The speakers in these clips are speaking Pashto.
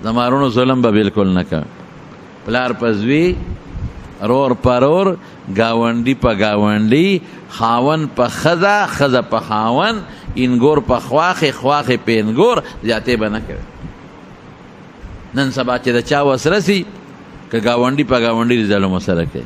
زمارونو ظلم به بالکل نه کوي. پلار په زوی، رور په رور، ګاونډي په ګاونډي، خاون په ښځه، ښځه په خاون، انګور په خواښې، خواښې په انګور، زیاتې به نه کوي. نن سبا چې د چا وس رسي که ګاونډي په ګاونډي ظلم ورسره کوي،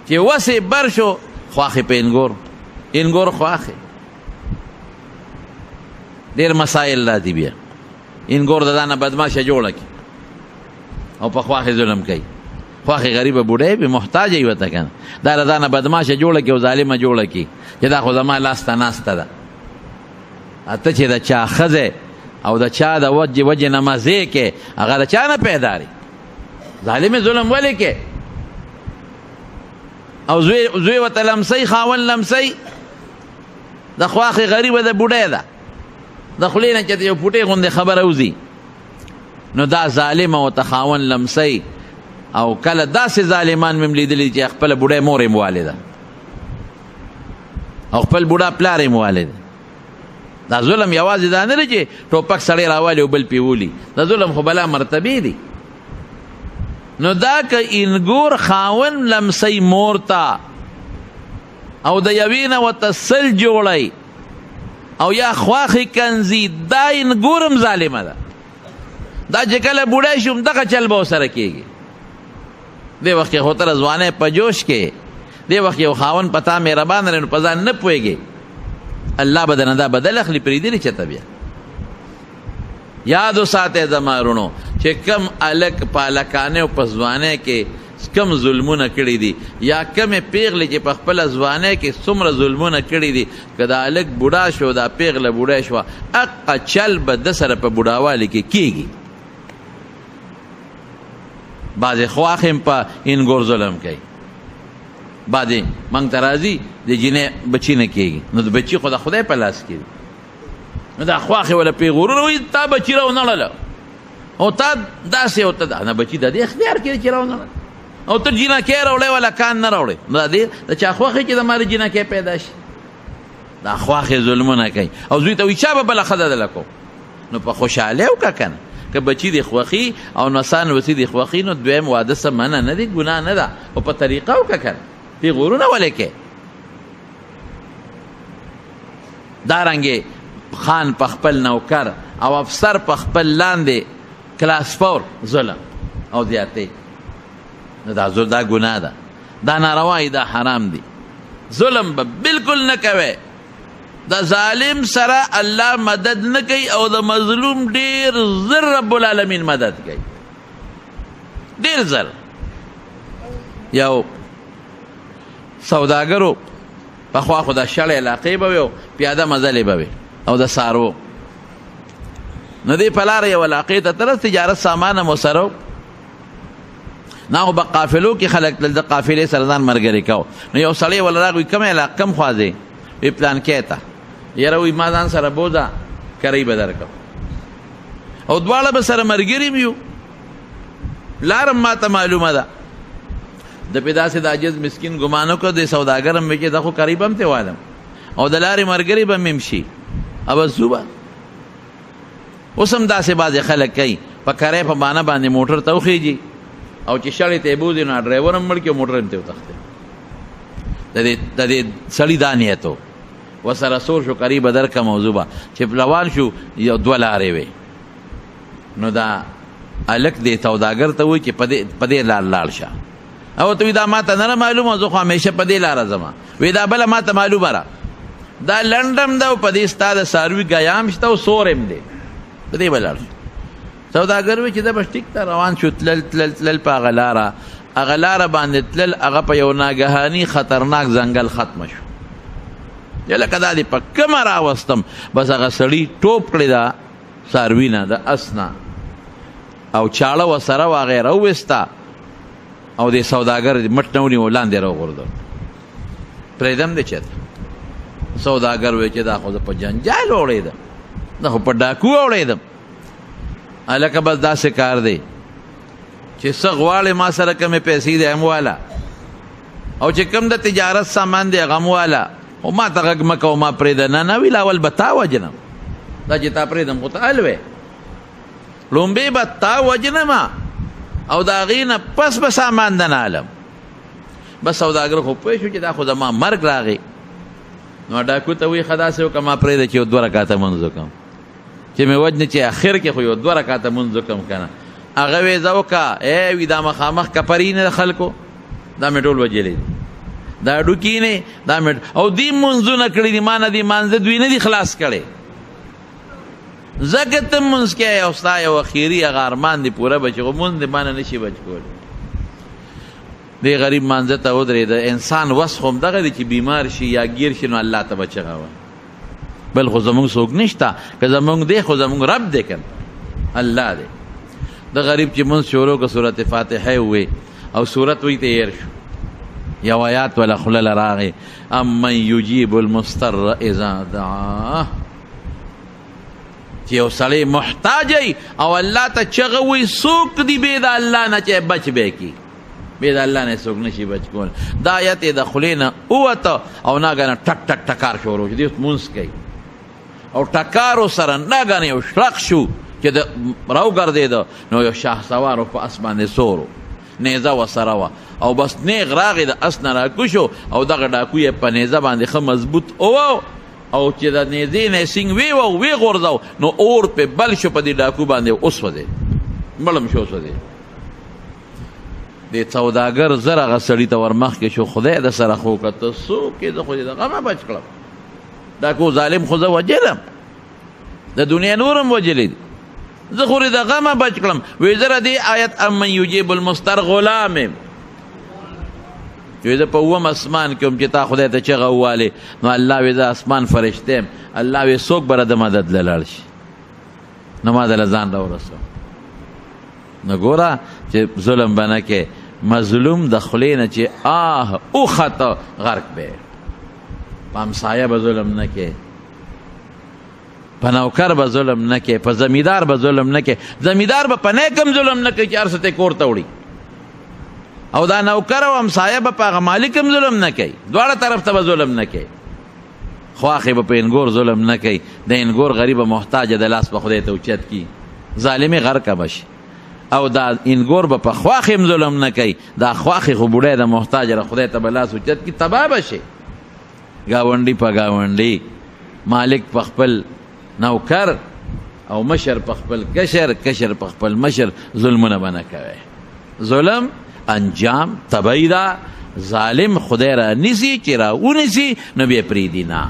چې وس یې بر شو خواښې په انګور، انګور خواښې. ډېر مسایل را دي. بیا انګور د دا نه بدماشه جوړه کړي او په خواښې ظلم کوي. خواښې غریبه بوډۍ وي، محتاجه یې ورته که نه، دا له دا نه بدماشه جوړه کړي او ظالمه جوړه کړي چې دا خو زما لاس ته ناسته ده. ته چې د چا ښځې او د چا د وجې نه مزې کې، هغه د چا نه پیدا دی. ظالمې ظلم ولې کې؟ او زوی ورته لمسی، خاون لمسی، د خواښې غریبه د بوډۍ ده، د خولې نه چې یو پوټې غوندې خبره وځي، نو دا ظالمه ورته خاون لمسی. او کله داسې ظالمان مې لیدلي چې خپله بوډۍ مور یې والده او خپل بوډا پلار یې والده. دا ظلم یوازې دا نه دی چې ټوپک سړی راوالي او بل پې ولي، دا ظلم خو بلا مرتبې دي. نو دا که انګور خاون لمسی مور ته او د یوې نه ورته سل جوړی او یا خواښې کنځي، دا انګور هم ظالمه ده. دا چې کله بوډی شو دغه چل به ورسره کېږي. دې وخت کې خو ته ځوانۍ په جوش کې، دې وخت یو خاون په تا مهربان دی نو په ځان نه پوهېږي، الله به درنه دا بدل اخلي پرېږدي چېرته بیا. یاد وساتئ زما وروڼو چې کم هلک په هلکانۍ او په ځوانۍ کې کم ظلمونه کړي دي، یا کمې پیغلې چې په خپله ځوانۍ کې څومره ظلمونه کړي دي، که دا هلک بوډا شو، دا پیغله بوډۍ شوه، حقه چل به ده سره په بوډاوالي کې کېږي. بعضې خواښې هم په انګور ظلم کوي، بعضې موږ ته راځي د جینۍ بچي نه کېږي، نو د بچي خو د خدای په لاس کې دي. نو دا خواښې وله پیغورونه وایي تا بچي راونړله او تا داسې او ته دا نه بچي د دې اختیار کې دی چې راونړله او ته جینکۍ راوړی ولا کان نه راوړی. نو دا دې د چا خوښې چې د مالې جینکۍ پیدا شي. دا خواښې ظلمونه کوي او زوی ته وایي چا به بله ښځه دله کو. نو په خوشحالۍ وکړه که نه، که بچي دې خوښي او نسان وسي دې خوښي، نو دویم واده څه منع نه دی، ګناه نه ده، او په طریقه وکړه که نه. پیغورونه ولې کوې؟ دارنګې خان په خپل نوکر او افسر په خپل لاندې کلاس فور ظلم او زیاتې، نو دا ګناه ده، دا ناروا دا حرام دی. ظلم به بالکل نه کوئ. د ظالم سره الله مدد نه کوي او د مظلوم ډېر زر رب العالمین مدد کوي، ډېر زر. یو سوداګرو پخوا خو د شړې علاقې به وي او پیاده مزلې به وي او د څارو، نو دې په لاره یو علاقې ته تلل، تجارت سامان هم ورسره و. نه خو په قافلو کې خلک تلل، د قافلې سره ځان ملګري کو. نو یو سړی وله راغی کوم علاقه کم خوا ځې؟ وی پلانکۍ ته. یاره وایي ما ځان سره بوځه کرۍ به درکړم، او دواړه به سره ملګري م یو، لارم ما ته معلومه ده. د پې داسې د عاجز مسکین ګمان وکړه د سوداګر هم وی چې دا خو قریب هم ته والم او د لارې ملګري به مې هم شي، او ځو به. اوس هم داسې بعضې خلک کوي، په کرۍ په بانه باندې موټر ته وخېږي او چې شړې ته یې بوځي نو ډرایور هم مړ کړي او موټر هم ته وتښتي. د دې سړي دا نیت و، ورسره سور شو قریبه درکه موضوع به چې روان شو یو دوه لارې وې. نو دا هلک دې سوداګر ته وایي چې په دې لار لاړ شه، او ته وایي دا ما ته نه معلومه، زه خو همیشه په دې لاره ځمه. وایي دا بله ما ته معلومه را، دا لنډم ده او په دې ستا د څاروي ګیام شته او سور هم دی، په دې به لاړ شو. سوداګر وایي چې دا بس ټیک ته روان شو، تلل په هغه لاره باندې تلل، هغه په یو ناګهاني خطرناک ځنګل ختمه شو. لکه دا دې په کومه راوستم، بس هغه سړي ټوپ کړې ده څاروي نه، د اس نه، او چاړه ورسره وه، هغه یې راوویسته او دې سوداګر مټ نه ونیو، لاندې راوغورځول. پرېږدم دې چېرته؟ سوداګر وایي چې دا خو زه په جنجال اوړېدم، دا خو په ډاکو اوړېدم. هلکه بس داسې کار دی چې څه غواړې ما سره کمې پیسې دی هم واله، او چې کوم د تجارت سامان دی هغه هم واله، او ما ته غږ مه کوه ما پرېږده. نه ویل اول به تا وجنم، دا چې تا پرېږدم خو ته ال وې. لومبې به تا وجنما او د هغې نه پس به سامان د نالم. بس سوداګر خو پوه شو چې دا خو زما مرګ راغی. نو ډاکو ته وایي ښه داسې وکړه ما پرېږده چې یو 2 رکاته مونځ وکړم چې مې وجنې چې اخر کې خو یو 2 رکاته مونځ وکړم که نه. هغه وی زه وکړه وي دا مخامخ کپري نه د خلکو دا مې ټول وجلی دي دا ډوکي نه دا مې او دوی مونځونه کړي دي ما نه دي مانځه دوی نه دي خلاص کړی. ځکه ته مونځ کوې او ستا یو اخري هغه ارمان دي پوره به چې خو مونځ دې ما نه نشي بچ کولی. دې غریب مانځه ته ودرېده. انسان وس خو همدغه دی چې بیمار شي یا ګیر شي نو الله ته به چغه وایي. بل خو زمونږ څوک نشته که زمونږ دی خو زمونږ رب دی که الله دی. د غریب چې مونځ شروع که صورت فاتحه ووی او صورت وی تیر شو یو آیات ولا خوله له راغی امن یجیب المضطر اذا دعاه چې یو سړی محتاج ای او الله ته چغه وی څوک دی بې د الله نه چې بچ به کی بې د الله نه څوک نشي بچ کول. دا آیت یې د خولې نه ووته او ناګانه ټک ټک ټکار شروع شو. دی اوس مونځ کوي او ټکارو سره ناګانه یو شرق شو چې د راوګرځېده نو یو شهسوارو په اس باندې سورو نیزه ورسره وه او بس نیغ راغی د اس نه راکوشو او دغه ډاکو یې په نیزه باندې ښه مضبوط وو او چې د نیزې نه یې سینګ ویوه ویې غورځو نو اور پې بل شو په دې ډاکو باندې وسوځېد مړم شو سوځېد. دې سوداګر زر هغه سړي ته ور مخکې شو خدای د سره خو که ته څوک یې زه خو دې د غمه بچ کړم ډاکو ظالم خو زه وجلم د دنیا نورم وجلی دي زه خو د غمه بچ کړم. وی زه دې آیت امن یجیب المضطر غلام یم وی زه په اووم اسمان کې هم چې تا خدای ته چغه ووالې نو الله وی زه اسمان فرشته یم. الله وی څوک به د مدد له لاړ شي نو ما دله ځان راورسوه. نو ګوره چې ظلم به نه کې مظلوم د خولې نه چې اوخته غرق به په همسایه به ظلم نه کې په نوکر به ظلم نه کې په زمیندار به ظلم نه کې. زمیندار به په نیک هم ظلم نه کوي چې هر څه ته کور ته وړي او دا نوکر او همسایه به په هغه مالک هم ظلم نه کوي. دواړه طرف ته به ظلم نه کوي. خواښې به په انګور ظلم نه کوي. د انګور غریبه محتاجه د لاس به خدای ته اوچت کي ظالمې غرقه به شي او دا انګور به په خواښې هم ظلم نه کوي. دا خواښې خو بوډۍ د محتاجه د خدای ته به لاس اوچت کي تباه به شي. ګاونډي په ګاونډي مالک په خپل نوکر او مشر په خپل کشر کشر په خپل مشر ظلمونه به نه کوي. ظلم انجام طبعی ده. ظالم خدای را نیسي چې را ونیسي نو بیا پرېږدي نه.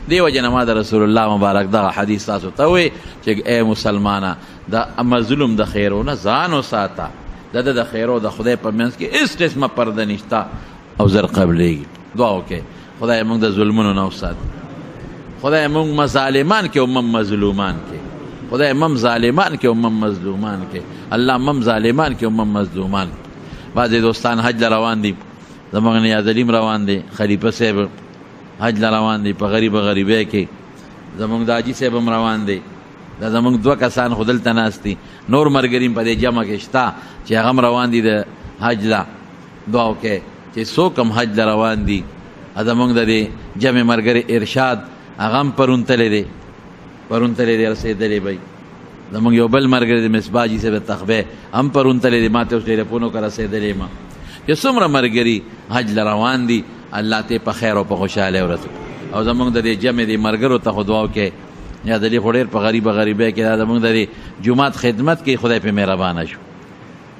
دې وجه نه ما د رسول الله مبارک دغه حدیث تاسو ته وایي چې ای مسلمانه د مظلوم د خیرونه ځان وساته. د خیرو د خدای په منځ کې هېڅ قسمه پرده نشته او زر قبلېږي. دعا وکړئ خدای موږ د ظلمونو نه وساتي. خدای موږ مظالمان کې او مم مظلومان کې. خدای مم ظالمان کې او مم مظلومان کې. الله مم ظالمان کې او مم مظلومان. بعضې دوستان حج روان دي زموږ نیاز علیم روان دی خلیفه صاحب حج روان دی په غریبۍ کې زموږ د حاجي صاحب هم روان دی. دا زموږ 2 کسان خو دلته ناست دي نور ملګري په دې جمع کې شته چې هغه هم روان دي د حج له. دعا وکړئ چې څوک هم حج له روان دي. زموږ د دې جمع ملګري ارشاد هغه هم پرون تللی دی رسېدلی بی. زموږ یو بل ملګری د مصباح جي صاحب تخبه هم پرون تللی دی ما ته اوس ټلیفون وکړه رسېدلی یم. چې څومره ملګري حج له روان دي الله ته په خیر او په خوشحالۍ ورسوي. او زموږ د دې جمع د ملګرو ته خو دعا وکړئ یا د دې خو ډېر په غریبۍ کې دا زموږ د دې جومات خدمت کوي خدای پې مهربانه شو.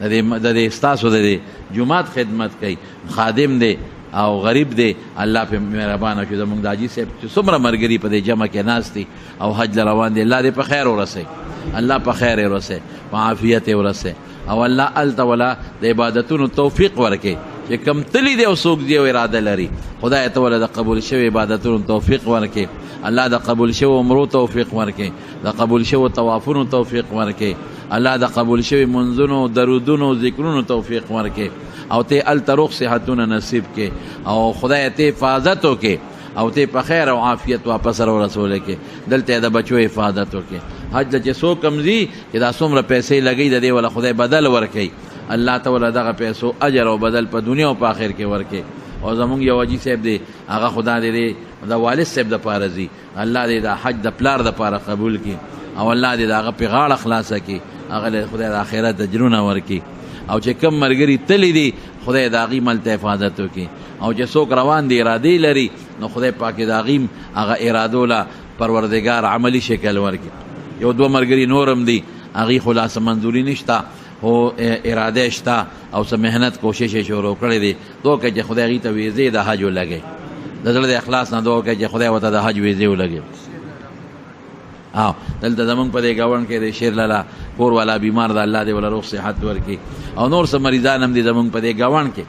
د دې ستاسو د دې جومات خدمت کوي خادم دی او غریب دی الله په مهربانه شو. زموږ د حاجي صاحب چې څومره ملګري په دې جمع کې ناست دي او حج روان دي الله دې په خیر ورسوي. الله په خیر یې ورسوي په عافیت یې ورسوي او الله هلته ولا د عبادتونو توفیق ورکړي چې کم تلي دی او څوک دی او اراده لري خدای ته ولا د قبول شوي عبادتونو توفیق ورکړي. الله د قبول شوي عمرو توفیق ورکړي. د قبول شوي طوافونو توفیق ورکړي. الله د قبول شوي منځونو درودونو ذکرونو توفیق ورکړي او ته هلته روغ صحتونه نصیب کړي او خدای ته حفاظت وکړي او ته په خیر او عافیت واپس ورسولی کې دلته د بچو حفاظت وکړي. حج چې څوک هم ځي چې دا څومره پیسې لګوي د دې ولا خدای بدل ورکوي. الله ته ولا دغه پیسو اجر او بدل په دنیا او په آخر کې ورکوي. او زمونږ یو حاجي صاحب دی هغه خدا دې د والد صاحب دپاره ځي الله دې د حج د پلار دپاره قبول کړي او الله دې د هغه پې غاړه خلاصه کړي، هغه له خدای د آخرت اجرونه ورکړي. او چې کم ملګري تللی دي خدای د هغې مل ته حفاظت وکړي. او چې څوک روان دي ارادې لري نو خدای پاک د هغې هغه ارادو له پروردګار عملی شکل ورکړي. یو دوه ملګري نورم دي هغې خلاصه منظوري نشته خو اراده شته او څه محنت کوشش یې شروع کړی دی. دعا کوي چې خدای هغې ته ویزې د حج ولګوي، د زړه د اخلاص نه دعا کوي چې خدای ورته د حج ویزې ولګوي. او دلته زمونږ په دې ګاونډ کې د شیر لالا کور والا بیمار ده، الله دې ولا روغ صحت ورکړي. او نور څه مریضان هم دي زمونږ په دې ګاونډ کې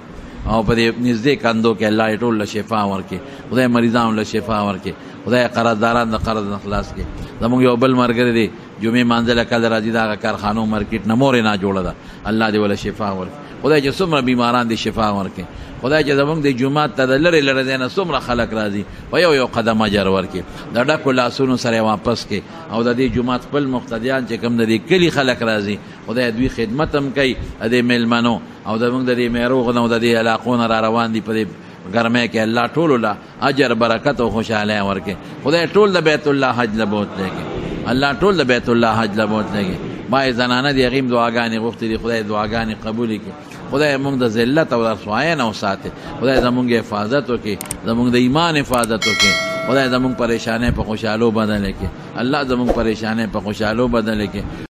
او په دې نږدې کندو کې، الله یې ټول له شفا ورکړي، خدای مریضانو له شفا ورکړي، خدای قرضداران د قرض نه خلاص کړي. زمونږ یو بل ملګری دی جمعې مانځله کله راځي، د هغه کارخانو مارکیټ نه مور یې نه جوړه ده، الله دې ولا شفا ورکړي. خدای چې څومره بیماران دي شفا ورکړي. خدای چې زمونږ د جومات ته د لرې لرې ځای نه څومره خلک راځي په یو یو قدم اجر ورکړي، د ډکو لاسونو سره یې واپس کړي. او د دې جومات خپل مقتدیان چې کوم د دې کلي خلک راځي خدای دوی خدمت هم کوي د دې میلمنو او زمونږ د دې میروغ نه او د دې علاقو نه را روان دي په دې ګرمۍ کې، الله ټولو له اجر برکت او خوشحالۍ ورکړي. خدای ټول د بیت الله حج له بوتلېږي، الله ټول د بیت الله حج له بوتلېږي. بعضې زنانه دي هغې هم دعاګانې غوښتې دي، خدای دعاګانې قبولې کړي. خدای موږ د ذلت او رسوایۍ نه وساتي، خدای زموږ حفاظت وکړي، زموږ د ایمان حفاظت وکړي، خدای زموږ پریشانۍ په خوشحالو بدله کړي، الله زموږ پریشانۍ په خوشحالو بدله کړي.